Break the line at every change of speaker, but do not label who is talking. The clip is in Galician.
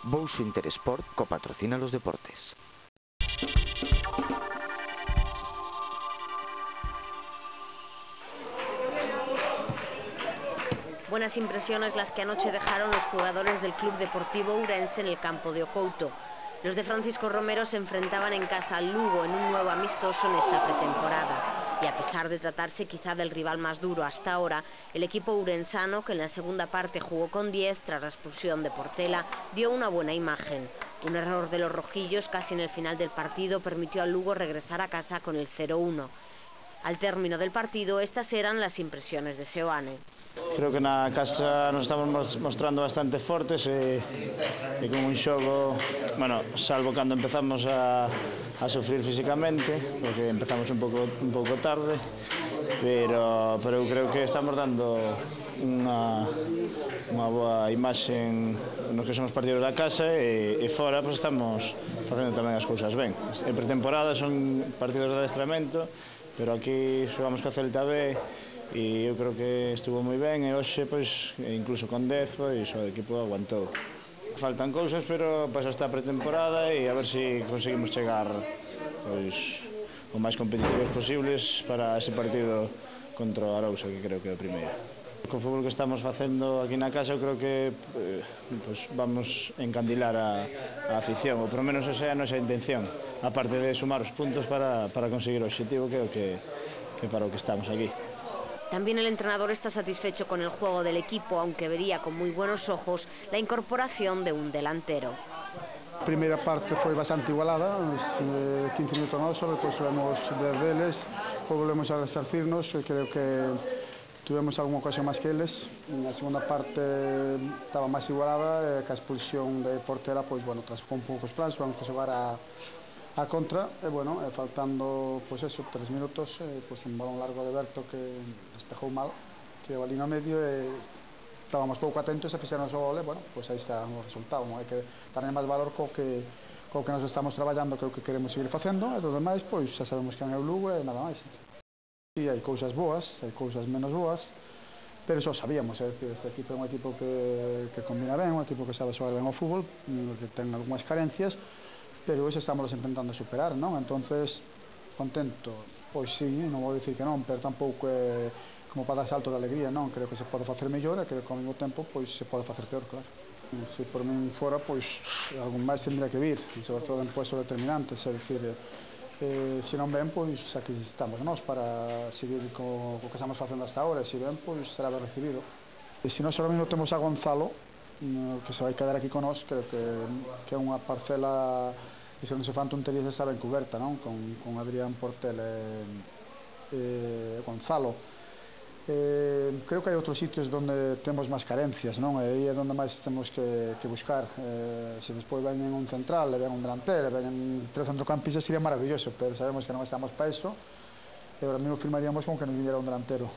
Bouso Interesport copatrocina los deportes.
Buenas impresiones las que anoche dejaron los jugadores del Club Deportivo Ourense en el campo de Ocouto. Los de Francisco Romero se enfrentaban en casa al Lugo en un nuevo amistoso en esta pretemporada. Y a pesar de tratarse quizá del rival más duro hasta ahora, el equipo ourensano, que en la segunda parte jugó con 10 tras la expulsión de Portela, dio una buena imagen. Un error de los rojillos casi en el final del partido permitió al Lugo regresar a casa con el 0-1. Al término del partido, estas eran las impresiones de Seoane.
Creo que na casa nos estamos mostrando bastante fortes e con un xogo, bueno, salvo cando empezamos a sufrir físicamente, porque empezamos un pouco tarde, pero eu creo que estamos dando unha boa imaxe nos que son os partidos da casa e fora pues, estamos facendo tamén as cousas ben. En pretemporada son partidos de adestramento, pero aquí xogamos co Celta B e eu creo que estuvo moi ben e hoxe, pois, incluso con 10, pois, o equipo aguantou. Faltan cousas, pero pasa esta pretemporada e a ver se conseguimos chegar pois, o máis competitivos posibles para ese partido contra o Arousa, que creo que é o primeiro. Co fútbol que estamos facendo aquí na casa, eu creo que pues, vamos encandilar a afición, ou por menos esa é a nosa intención, aparte de sumar os puntos para conseguir o objetivo, creo que para o que estamos aquí.
También el entrenador está satisfecho con el juego del equipo, aunque vería con muy buenos ojos la incorporación de un delantero.
A primeira parte foi bastante igualada, 15 minutos nosos, depois tivemos 10 deles, depois volvemos a resarcirnos, creo que tuvemos alguna ocasión máis que eles. Na segunda parte estaba máis igualada, que a expulsión de Portela, pois, bueno, trasfocou un pouco os plans, vamos a xogar a contra, e, bueno, faltando, pois eso, 3 minutos, pois un balón largo de Berto que despejou mal, que iba ali no medio, e estábamos pouco atentos e fixeron o gol, e, bueno, pois aí está o resultado, non hai que darle máis valor co que nos estamos traballando, que é o que queremos seguir facendo, e do demais, pois, xa sabemos que é o Lugo e nada máis. E hai cousas boas, hai cousas menos boas, pero iso sabíamos, é dicir, este equipo é un equipo que combina ben, un equipo que sabe xogar ben ao fútbol, que ten algunhas carencias, pero hoxe estamos intentando superar, non? Entonces, contento, pois sí, non vou dicir que non, pero tampouco é como para dar salto de alegría, non? Creo que se pode facer mellor e creo que ao mesmo tempo pois se pode facer peor, claro. Se por min fora, pois algún máis tendría que vir, e sobre todo en puestos determinantes, é dicir, se non ven, pois aquí estamos nós para seguir co que estamos facendo hasta ahora, e se ven, pois será ben recibido. E se nós ahora mesmo temos a Gonzalo, que se vai quedar aquí con nós, creo que é unha parcela que se non se fan tonterías esa ben coberta, non? Con Adrián, Portel e Gonzalo. Creo que hai outros sitios onde temos máis carencias, non? E aí é onde máis temos que buscar. Se despois ven un central, e ven un delantero, e ven 3 centrocampistas, sería maravilloso, pero sabemos que non estamos para iso, e ahora mesmo firmaríamos con que nos viniera un delantero.